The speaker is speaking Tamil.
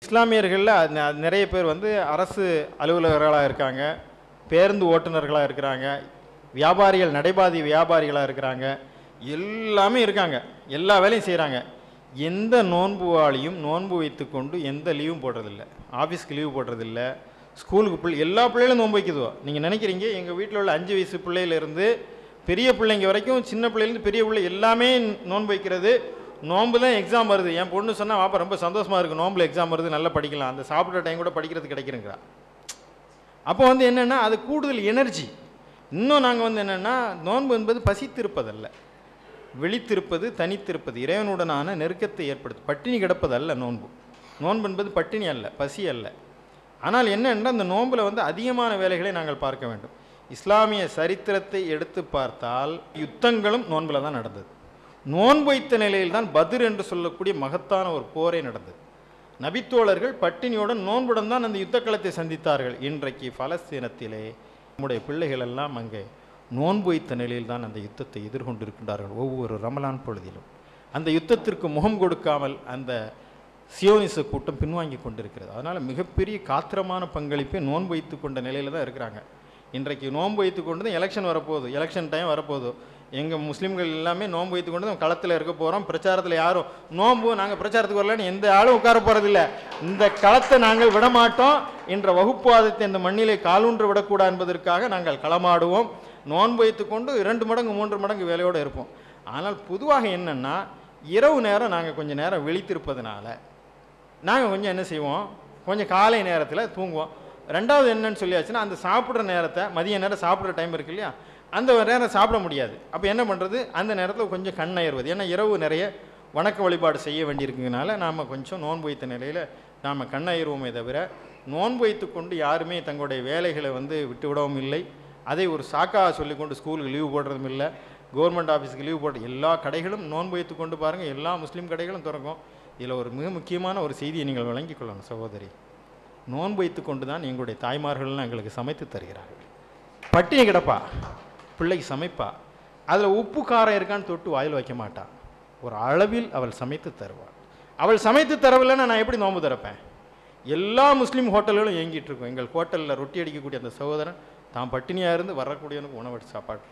இஸ்லாமியர்களில் நிறைய பேர் வந்து அரசு அலுவலர்களாக இருக்காங்க, பேருந்து ஓட்டுநர்களாக இருக்கிறாங்க, வியாபாரிகள் நடைபாதை வியாபாரிகளாக இருக்கிறாங்க, எல்லாமே இருக்காங்க, எல்லா வேலையும் செய்கிறாங்க. எந்த நோன்புவாளியும் நோன்பு வைத்து கொண்டு எந்த லீவும் போடுறதில்ல, ஆஃபீஸ்க்கு லீவு போடுறதில்ல, ஸ்கூலுக்கு எல்லா பிள்ளைகளும் நோன்பு வைக்குதோ. நீங்கள் நினைக்கிறீங்க எங்கள் வீட்டில் உள்ள 5 வயசு பிள்ளையிலேருந்து பெரிய பிள்ளைங்க வரைக்கும், சின்ன பிள்ளைலேருந்து பெரிய பிள்ளை எல்லாமே நோன்பு வைக்கிறது. நோன்பு தான் எக்ஸாம் வருது. என் பொண்ணு சொன்னால் வாப்பா ரொம்ப சந்தோஷமாக இருக்குது, நோம்பில் எக்ஸாம் வருது, நல்லா படிக்கலாம், அந்த சாப்பிட்ற டைம் கூட படிக்கிறது கிடைக்கிறேங்கிறா. அப்போ வந்து என்னென்னா அது கூடுதல் எனர்ஜி. இன்னும் நாங்கள் வந்து என்னென்னா நோன்பு என்பது பசித்திருப்பதல்ல, விழித்திருப்பது, தனித்திருப்பது, இறைவனுடனான நெருக்கத்தை ஏற்படுத்து. பட்டினி கிடப்பது அல்ல நோன்பு. நோன்பு என்பது பட்டினி அல்ல, பசி அல்ல. ஆனால் என்னென்றால் அந்த நோன்பில் வந்து அதிகமான வேலைகளை நாங்கள் பார்க்க வேண்டும். இஸ்லாமிய சரித்திரத்தை எடுத்து பார்த்தால் யுத்தங்களும் நோன்பில் தான் நடந்தது. நோன்பு வைத்த நிலையில் தான் பத்ர் என்று சொல்லக்கூடிய மகத்தான ஒரு போரே நடந்தது. நபித்தோழர்கள் பட்டினியுடன் நோன்புடன் தான் அந்த யுத்த களத்தை சந்தித்தார்கள். இன்றைக்கு பலஸ்தீனத்திலே நம்முடைய பிள்ளைகள் எல்லாம் அங்கே நோன்பு வைத்த நிலையில் தான் அந்த யுத்தத்தை எதிர்கொண்டிருக்கின்றார்கள். ஒவ்வொரு ரமலான் பொழுதிலும் அந்த யுத்தத்திற்கு முகம் கொடுக்காமல் அந்த சியோனிச கூட்டம் பின்வாங்கி கொண்டிருக்கிறது. அதனால் மிகப்பெரிய காத்திரமான பங்களிப்பை நோன்பு வைத்து கொண்ட நிலையில் தான் இருக்கிறாங்க. இன்றைக்கு நோன்பு வைத்து கொண்டு தான் எலெக்ஷன் வரப்போகுது, எலெக்ஷன் டைம் வரப்போகுது. எங்கள் முஸ்லீம்கள் எல்லாமே நோன்பு வைத்து கொண்டு தான் களத்தில் இருக்க போகிறோம். பிரச்சாரத்தில் யாரும் நோன்பு நாங்கள் பிரச்சாரத்துக்கு வரலன்னு எந்த ஆளும் உட்கார போகிறதில்ல. இந்த களத்தை நாங்கள் விடமாட்டோம் என்ற வகுப்புவாதத்தை இந்த மண்ணிலே காலூன்று விடக்கூடாது என்பதற்காக நாங்கள் களமாடுவோம். நோன்பு வைத்து கொண்டு 2 மடங்கு 3 மடங்கு வேலையோடு இருப்போம். ஆனால் பொதுவாக என்னென்னா இரவு நேரம் நாங்கள் கொஞ்சம் நேரம் விழித்திருப்பதுனால நாங்கள் கொஞ்சம் என்ன செய்வோம், கொஞ்சம் காலை நேரத்தில் தூங்குவோம். ரெண்டாவது என்னன்னு சொல்லியாச்சுன்னா அந்த சாப்பிட்ற நேரத்தை, மதிய நேரம் சாப்பிட்ற டைம் இருக்கு இல்லையா, அந்த நேரம் சாப்பிட முடியாது. அப்போ என்ன பண்ணுறது, அந்த நேரத்தில் கொஞ்சம் கண்ணயர்வது. ஏன்னா இரவு நிறைய வணக்க வழிபாடு செய்ய வேண்டியிருக்குனால நாம் கொஞ்சம் நோன்பு வைத்த நிலையில் நாம் கண்ணயர்வோமே தவிர நோன்பு வைத்து கொண்டு யாருமே தங்களுடைய வேலைகளை வந்து விட்டுவிடவும் இல்லை. அதை ஒரு சாக்காக சொல்லிக்கொண்டு ஸ்கூலுக்கு லீவு போடுறதும் இல்லை, கவர்மெண்ட் ஆஃபீஸுக்கு லீவு போடுற எல்லா கடைகளும் நோன்பு வைத்து கொண்டு பாருங்கள், எல்லா முஸ்லீம் கடைகளும் திறக்கும். இதில் ஒரு மிக முக்கியமான ஒரு செய்தியை நீங்கள் விளங்கிக் கொள்ளணும் சகோதரி. நோன்பு வைத்து கொண்டு தான் எங்களுடைய தாய்மார்கள்லாம் எங்களுக்கு சமைத்து தருகிறார்கள். பட்டினி கிடப்பா, பிள்ளைக்கு சமைப்பா, அதில் உப்பு காரம் இருக்கான்னு தொட்டு வாயில் வைக்க மாட்டான். ஒரு அளவில் அவள் சமைத்து தருவாள். அவள் சமைத்து தரவில்லைன்னா நான் எப்படி நோன்பு திறப்பேன்? எல்லா முஸ்லீம் ஹோட்டல்களும் இயங்கிட்டு இருக்கும். எங்கள் ஹோட்டலில் ரொட்டி அடிக்கக்கூடிய அந்த சகோதரன் தான் பட்டினியாக இருந்து வரக்கூடியவனுக்கு உணவு சாப்பாடு